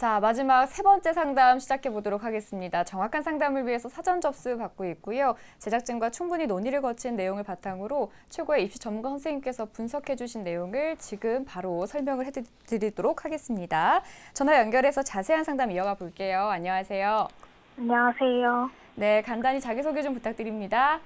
자, 마지막 세 번째 상담 시작해 보도록 하겠습니다. 정확한 상담을 위해서 사전 접수 받고 있고요. 제작진과 충분히 논의를 거친 내용을 바탕으로 최고의 입시 전문가 선생님께서 분석해 주신 내용을 지금 바로 설명을 해드리도록 하겠습니다. 전화 연결해서 자세한 상담 이어가 볼게요. 안녕하세요. 안녕하세요. 네, 간단히 자기소개 좀 부탁드립니다.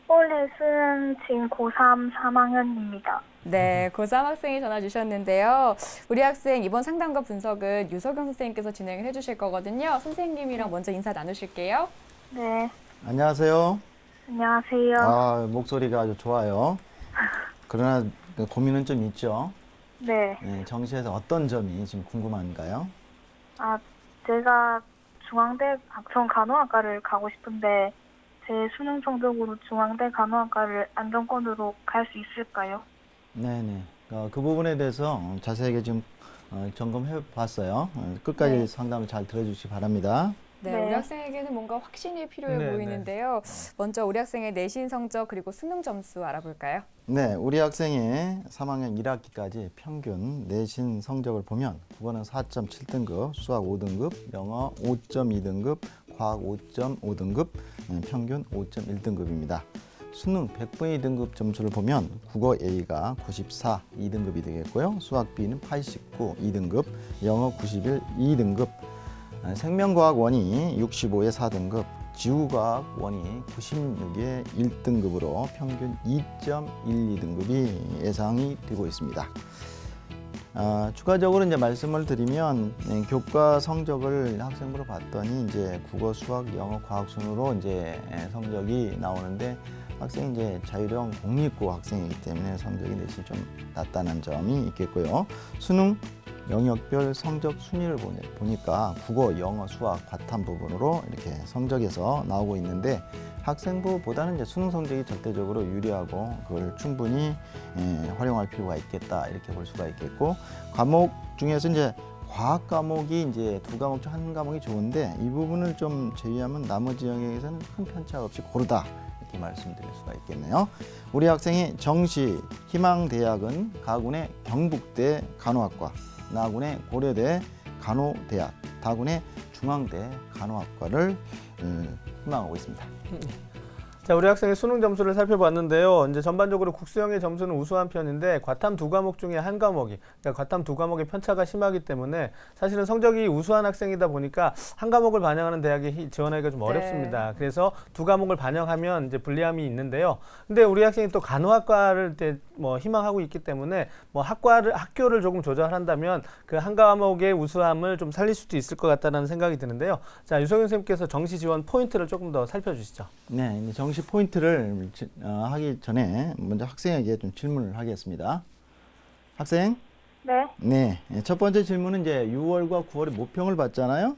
올해 수능 지금 고3 3학년입니다. 네, 고3 학생이 전화 주셨는데요. 우리 학생 이번 상담과 분석은 유석영 선생님께서 진행을 해주실 거거든요. 선생님이랑 먼저 인사 나누실게요. 네, 안녕하세요. 안녕하세요. 목소리가 아주 좋아요. 그러나 고민은 좀 있죠. 네, 네, 정시에서 어떤 점이 지금 궁금한가요? 제가 중앙대 전 간호학과를 가고 싶은데 제 수능 성적으로 중앙대 간호학과를 안정권으로 갈 수 있을까요? 네네. 그 부분에 대해서 자세하게 좀 점검해 봤어요. 끝까지 네. 상담을 잘 들어주시기 바랍니다. 네, 네. 우리 학생에게는 뭔가 확신이 필요해 네, 보이는데요. 먼저 우리 학생의 내신 성적 그리고 수능 점수 알아볼까요? 네, 우리 학생의 3학년 1학기까지 평균 내신 성적을 보면 국어는 4.7등급, 수학 5등급, 영어 5.2등급, 과학 5.5등급, 평균 5.1등급입니다. 수능 100분위 등급 점수를 보면 국어 A가 94, 2등급이 되겠고요. 수학 B는 89, 2등급, 영어 91, 2등급, 생명과학 원이 65에 4등급, 지구과학 원이 96에 1등급으로 평균 2.12등급이 예상이 되고 있습니다. 추가적으로 이제 말씀을 드리면 교과 성적을 학생부로 봤더니 이제 국어, 수학, 영어, 과학 순으로 이제 성적이 나오는데 학생이 이제 자율형 공립고 학생이기 때문에 성적이 내신이 좀 낮다는 점이 있겠고요. 수능 영역별 성적 순위를 보니까 국어, 영어, 수학, 과탐 부분으로 이렇게 성적에서 나오고 있는데 학생부보다는 이제 수능 성적이 절대적으로 유리하고 그걸 충분히 활용할 필요가 있겠다 이렇게 볼 수가 있겠고 과목 중에서 이제 과학 과목이 이제 두 과목 중 한 과목이 좋은데 이 부분을 좀 제외하면 나머지 영역에서는 큰 편차 없이 고르다 이렇게 말씀드릴 수가 있겠네요. 우리 학생의 정시 희망대학은 가군의 경북대 간호학과, 나군의 고려대 간호대학, 다군의 중앙대 간호학과를 희망하고 있습니다. 자, 우리 학생의 수능 점수를 살펴봤는데요. 이제 전반적으로 국수형의 점수는 우수한 편인데 과탐 두 과목 중에 한 과목이, 그러니까 과탐 두 과목의 편차가 심하기 때문에 사실은 성적이 우수한 학생이다 보니까 한 과목을 반영하는 대학에 지원하기가 좀 어렵습니다. 그래서 두 과목을 반영하면 이제 불리함이 있는데요. 근데 우리 학생이 또 간호학과를 희망하고 있기 때문에 학교를 조금 조절한다면 그 한 과목의 우수함을 좀 살릴 수도 있을 것 같다는 생각이 드는데요. 자, 유석영 선생님께서 정시 지원 포인트를 조금 더 살펴주시죠. 네, 이제 정시 포인트를 하기 전에 먼저 학생에게 좀 질문을 하겠습니다. 학생? 네, 네, 첫 번째 질문은 이제 6월과 9월에 모평을 봤잖아요.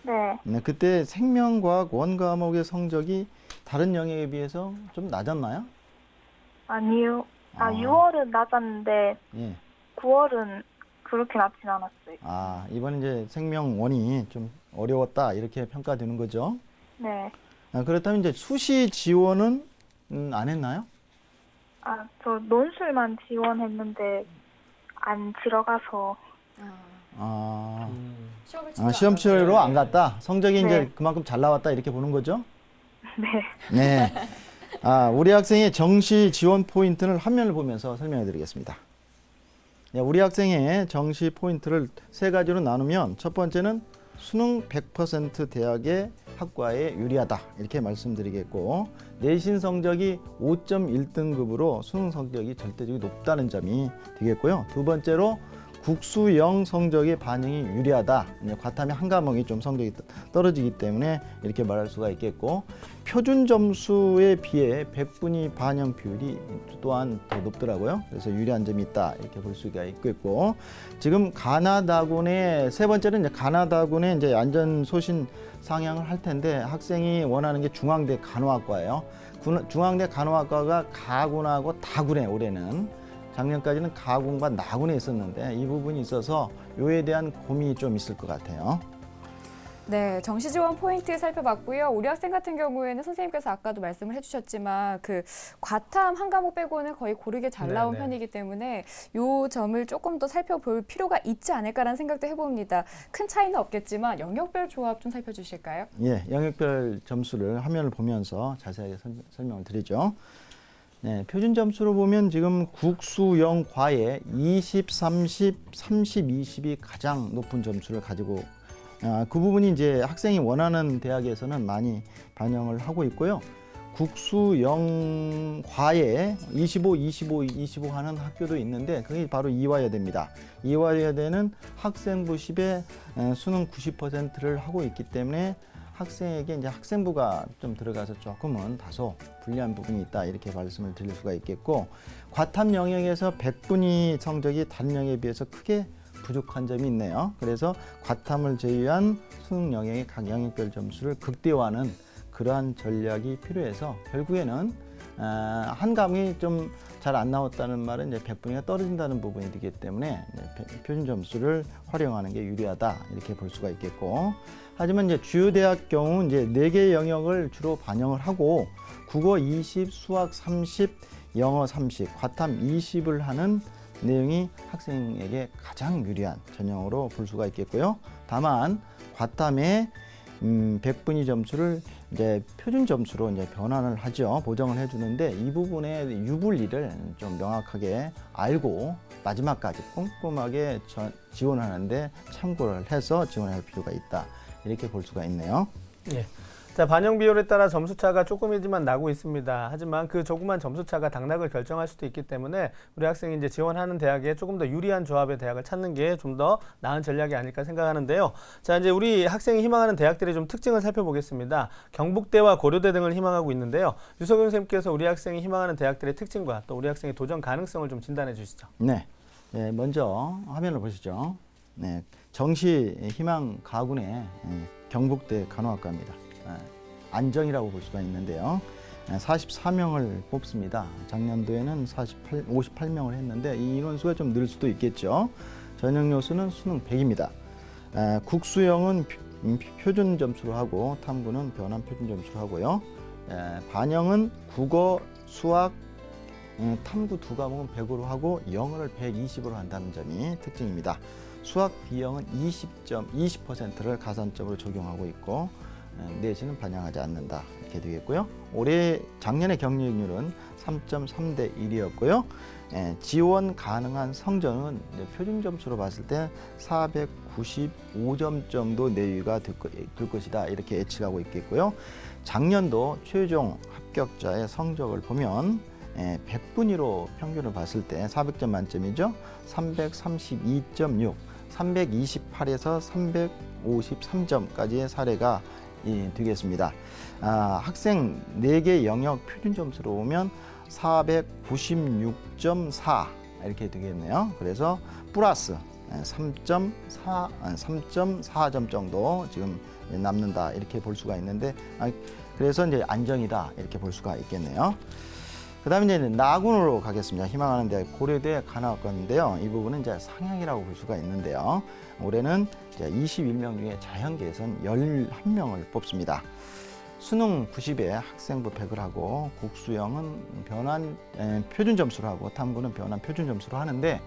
네. 네, 그때 생명과학 원 과목의 성적이 다른 영역에 비해서 좀 낮았나요? 아니요. 6월은 낮았는데 예. 9월은 그렇게 낮진 않았어요. 이번 이제 생명 원이 좀 어려웠다 이렇게 평가되는 거죠. 네. 그렇다면 이제 수시 지원은 안 했나요? 저 논술만 지원했는데 안 들어가서. 시험 치러로 안 갔다. 성적이 네. 이제 그만큼 잘 나왔다 이렇게 보는 거죠. 네. 네. 우리 학생의 정시 지원 포인트를 화면을 보면서 설명해 드리겠습니다. 네, 우리 학생의 정시 포인트를 세 가지로 나누면 첫 번째는 수능 100% 대학의 학과에 유리하다 이렇게 말씀드리겠고 내신 성적이 5.1등급으로 수능 성적이 절대적으로 높다는 점이 되겠고요. 두 번째로 국수형 성적의 반영이 유리하다. 과탐의 한 과목이 좀 성적이 떨어지기 때문에 이렇게 말할 수가 있겠고 표준 점수에 비해 100분위 반영 비율이 또한 더 높더라고요. 그래서 유리한 점이 있다 이렇게 볼 수가 있겠고 지금 가나다군의 세 번째는 이제 가나다군의 이제 안전 소신 상향을 할 텐데 학생이 원하는 게 중앙대 간호학과예요. 중앙대 간호학과가 가군하고 다군에 올해는 작년까지는 가군과 나군에 있었는데 이 부분이 있어서 요에 대한 고민이 좀 있을 것 같아요. 네, 정시 지원 포인트 살펴봤고요. 우리 학생 같은 경우에는 선생님께서 아까도 말씀을 해주셨지만 그 과탐 한 과목 빼고는 거의 고르게 잘 나온 네네. 편이기 때문에 이 점을 조금 더 살펴볼 필요가 있지 않을까라는 생각도 해봅니다. 큰 차이는 없겠지만 영역별 조합 좀 살펴주실까요? 예, 영역별 점수를 화면을 보면서 자세하게 설명을 드리죠. 네, 표준 점수로 보면 지금 국수영 과에 20, 30, 30, 20이 가장 높은 점수를 가지고 그 부분이 이제 학생이 원하는 대학에서는 많이 반영을 하고 있고요. 국수영 과에 25, 25, 25 하는 학교도 있는데 그게 바로 이화여대입니다. 이화여대는 학생부 10에 수능 90%를 하고 있기 때문에 학생에게 이제 학생부가 좀 들어가서 조금은 다소 불리한 부분이 있다 이렇게 말씀을 드릴 수가 있겠고, 과탐 영역에서 100분위 성적이 다른 영역에 비해서 크게 부족한 점이 있네요. 그래서 과탐을 제외한 수능 영역의 각 영역별 점수를 극대화하는 그러한 전략이 필요해서 결국에는 한 과목이 좀 잘 안 나왔다는 말은 이제 100분위가 떨어진다는 부분이 되기 때문에 표준 점수를 활용하는 게 유리하다 이렇게 볼 수가 있겠고, 하지만 이제 주요 대학 경우 이제 4개 영역을 주로 반영을 하고 국어 20, 수학 30, 영어 30, 과탐 20을 하는 내용이 학생에게 가장 유리한 전형으로 볼 수가 있겠고요. 다만 과탐의 100분위 점수를 이제 표준 점수로 이제 변환을 하죠. 보정을 해주는데 이 부분의 유불리를 좀 명확하게 알고 마지막까지 꼼꼼하게 지원하는데 참고를 해서 지원할 필요가 있다. 이렇게 볼 수가 있네요. 예. 자, 반영 비율에 따라 점수 차가 조금이지만 나고 있습니다. 하지만 그 조그만 점수 차가 당락을 결정할 수도 있기 때문에 우리 학생이 이제 지원하는 대학에 조금 더 유리한 조합의 대학을 찾는 게 좀 더 나은 전략이 아닐까 생각하는데요. 자, 이제 우리 학생이 희망하는 대학들의 좀 특징을 살펴보겠습니다. 경북대와 고려대 등을 희망하고 있는데요. 유석윤 선생님께서 우리 학생이 희망하는 대학들의 특징과 또 우리 학생의 도전 가능성을 좀 진단해 주시죠. 네. 네, 먼저 화면을 보시죠. 네, 정시 희망 가군의 경북대 간호학과입니다. 안정이라고 볼 수가 있는데요. 44명을 뽑습니다. 작년도에는 58명을 했는데 이 인원수가 좀 늘 수도 있겠죠. 전형 요수는 수능 100입니다. 국수형은 표준 점수로 하고 탐구는 변환 표준 점수로 하고요. 반영은 국어, 수학, 탐구 두 과목은 100으로 하고 영어를 120으로 한다는 점이 특징입니다. 수학 B형은 20%를 가산점으로 적용하고 있고 내신은 반영하지 않는다 이렇게 되겠고요. 작년의 경쟁률은 3.3대 1이었고요. 지원 가능한 성적은 표준 점수로 봤을 때 495점 정도 내외가 될 것이다 이렇게 예측하고 있겠고요. 작년도 최종 합격자의 성적을 보면 100분위로 평균을 봤을 때 400점 만점이죠. 332.6, 328에서 353점까지의 사례가 되겠습니다. 학생 4개 영역 표준 점수로 보면 496.4 이렇게 되겠네요. 그래서 플러스 3.4점 정도 지금 남는다 이렇게 볼 수가 있는데, 그래서 이제 안정이다 이렇게 볼 수가 있겠네요. 그다음에 이제 나군으로 가겠습니다. 희망하는 대학 고려대 간호학과인데요. 이 부분은 이제 상향이라고 볼 수가 있는데요. 올해는 이제 21명 중에 자연계에선 11명을 뽑습니다. 수능 90에 학생부 100을 하고 국수형은 변환 표준 점수로 하고 탐구는 변환 표준 점수로 하는데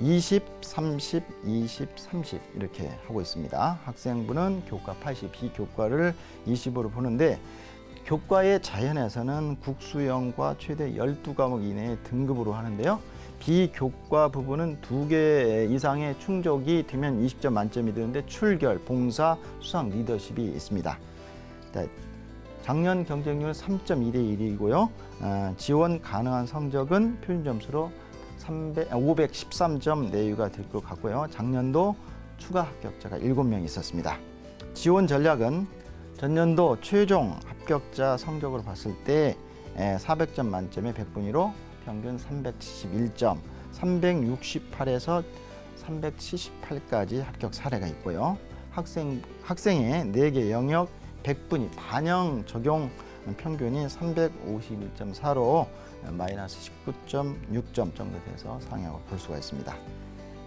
20, 30, 20, 30 이렇게 하고 있습니다. 학생부는 교과 80, 비교과를 20으로 보는데 교과의 자연에서는 국수형과 최대 12과목 이내의 등급으로 하는데요. 비교과 부분은 2개 이상의 충족이 되면 20점 만점이 되는데 출결, 봉사, 수학, 리더십이 있습니다. 작년 경쟁률 3.2대 1이고요. 지원 가능한 성적은 표준 점수로 513점 내외가 될 것 같고요. 작년도 추가 합격자가 7명 있었습니다. 지원 전략은 전년도 최종 합격자 성적으로 봤을 때 400점 만점에 100분위로 평균 371점, 368에서 378까지 합격 사례가 있고요. 학생의 4개 영역 100분위 반영 적용 평균이 351.4로 마이너스 19.6점 정도 돼서 상향을 볼 수가 있습니다.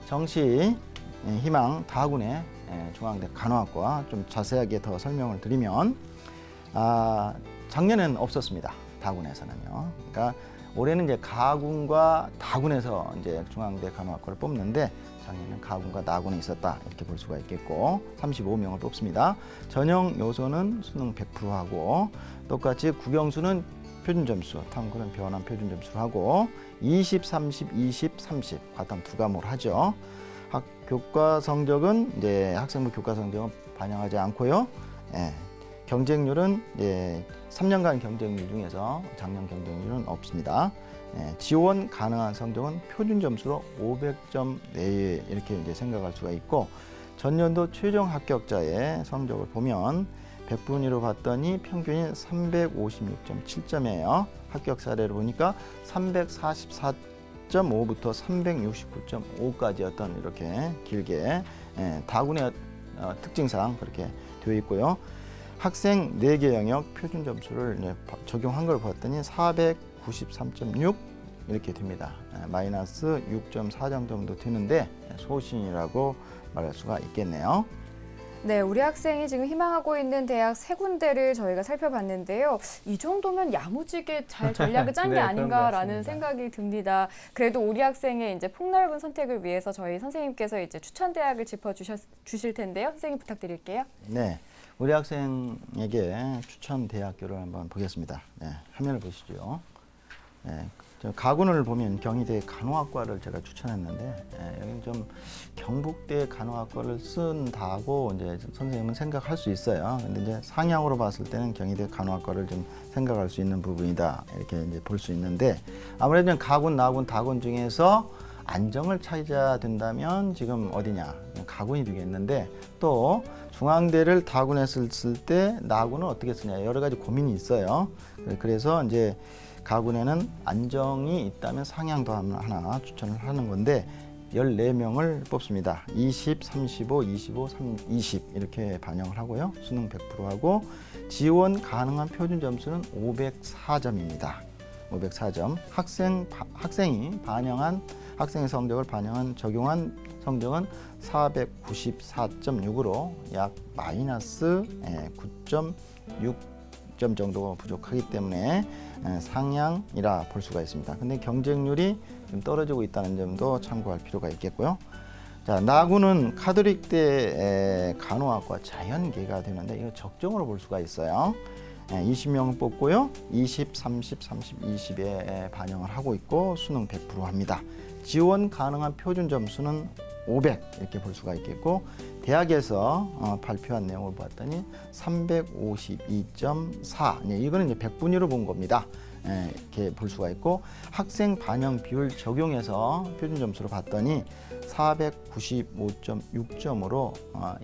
정시 희망 다군의 중앙대 간호학과 좀 자세하게 더 설명을 드리면 작년엔 없었습니다. 다군에서는요. 그러니까 올해는 이제 가군과 다군에서 이제 중앙대 간호학과를 뽑는데 작년에는 가군과 나군에 있었다 이렇게 볼 수가 있겠고 35명을 뽑습니다. 전형 요소는 수능 100% 하고 똑같이 국영수는 표준 점수, 탐구는 변환 표준 점수로 하고 20, 30, 20, 30 과탐 두 과목을 하죠. 교과 성적은 이제 학생부 교과 성적은 반영하지 않고요. 경쟁률은 3년간 경쟁률 중에서 작년 경쟁률은 없습니다. 지원 가능한 성적은 표준 점수로 500점 내에 이렇게 이제 생각할 수가 있고 전년도 최종 합격자의 성적을 보면 100분위로 봤더니 평균이 356.7점이에요. 합격 사례를 보니까 344.5부터 369.5까지였던 이렇게 길게 다군의 특징상 그렇게 되어 있고요. 학생 4개 영역 표준 점수를 적용한 걸 봤더니 493.6 이렇게 됩니다. 마이너스 6.4점 정도 되는데 소신이라고 말할 수가 있겠네요. 네, 우리 학생이 지금 희망하고 있는 대학 3군데를 저희가 살펴봤는데요. 이 정도면 야무지게 잘 전략을 짠 게 네, 아닌가라는 생각이 듭니다. 그래도 우리 학생의 이제 폭넓은 선택을 위해서 저희 선생님께서 이제 추천 대학을 짚어주실 텐데요. 선생님 부탁드릴게요. 네, 우리 학생에게 추천 대학교를 한번 보겠습니다. 화면을 보시죠. 저 가군을 보면 경희대 간호학과를 제가 추천했는데 여기는 좀 경북대 간호학과를 쓴다고 이제 선생님은 생각할 수 있어요. 근데 이제 상향으로 봤을 때는 경희대 간호학과를 좀 생각할 수 있는 부분이다 이렇게 이제 볼 수 있는데 아무래도 가군, 나군, 다군 중에서 안정을 찾아야 된다면 지금 어디냐 가군이 되겠는데 또 중앙대를 다군에 쓸 때 나군은 어떻게 쓰냐 여러 가지 고민이 있어요. 그래서 이제 가군에는 안정이 있다면 상향도 하나 추천을 하는 건데 14명을 뽑습니다. 20, 35, 25, 20 이렇게 반영을 하고요. 수능 100% 하고 지원 가능한 표준 점수는 504점입니다. 504점. 학생이 반영한 학생의 성적을 적용한 성적은 494.6으로 약 마이너스 9.6점 정도 부족하기 때문에 상향이라 볼 수가 있습니다. 근데 경쟁률이 좀 떨어지고 있다는 점도 참고할 필요가 있겠고요. 자, 나군은 카톨릭대 간호학과 자연계가 되는데 이거 적정으로 볼 수가 있어요. 20명을 뽑고요. 20, 30, 30, 20에 반영을 하고 있고 수능 100% 합니다. 지원 가능한 표준 점수는 500 이렇게 볼 수가 있겠고 대학에서 발표한 내용을 봤더니 352.4 이거는 이제 100분위로 본 겁니다. 이렇게 볼 수가 있고 학생 반영 비율 적용해서 표준 점수로 봤더니 495.6점으로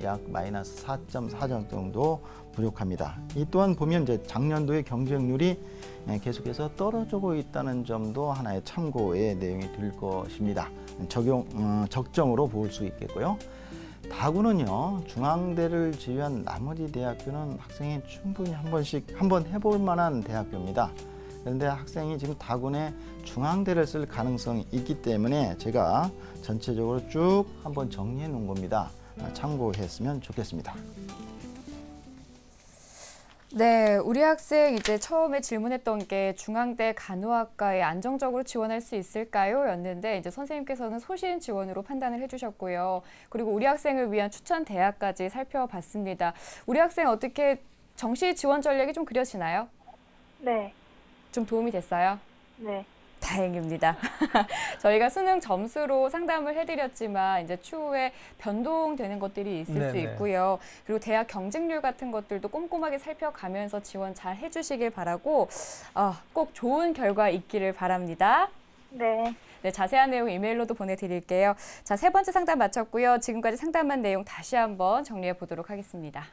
약 마이너스 4.4점 정도 부족합니다. 이 또한 보면 이제 작년도의 경쟁률이 계속해서 떨어지고 있다는 점도 하나의 참고의 내용이 될 것입니다. 적정으로 볼 수 있겠고요. 다군은요 중앙대를 제외한 나머지 대학교는 학생이 충분히 한번 해볼 만한 대학교입니다. 그런데 학생이 지금 다군에 중앙대를 쓸 가능성이 있기 때문에 제가 전체적으로 쭉 한번 정리해 놓은 겁니다. 참고했으면 좋겠습니다. 네, 우리 학생 이제 처음에 질문했던 게 중앙대 간호학과에 안정적으로 지원할 수 있을까요? 였는데 이제 선생님께서는 소신 지원으로 판단을 해주셨고요. 그리고 우리 학생을 위한 추천 대학까지 살펴봤습니다. 우리 학생 어떻게 정시 지원 전략이 좀 그려지나요? 네. 좀 도움이 됐어요? 네. 다행입니다. 저희가 수능 점수로 상담을 해드렸지만 이제 추후에 변동되는 것들이 있을 수 있고요. 그리고 대학 경쟁률 같은 것들도 꼼꼼하게 살펴가면서 지원 잘 해주시길 바라고 꼭 좋은 결과 있기를 바랍니다. 네. 네, 자세한 내용 이메일로도 보내드릴게요. 자, 3번째 상담 마쳤고요. 지금까지 상담한 내용 다시 한번 정리해 보도록 하겠습니다.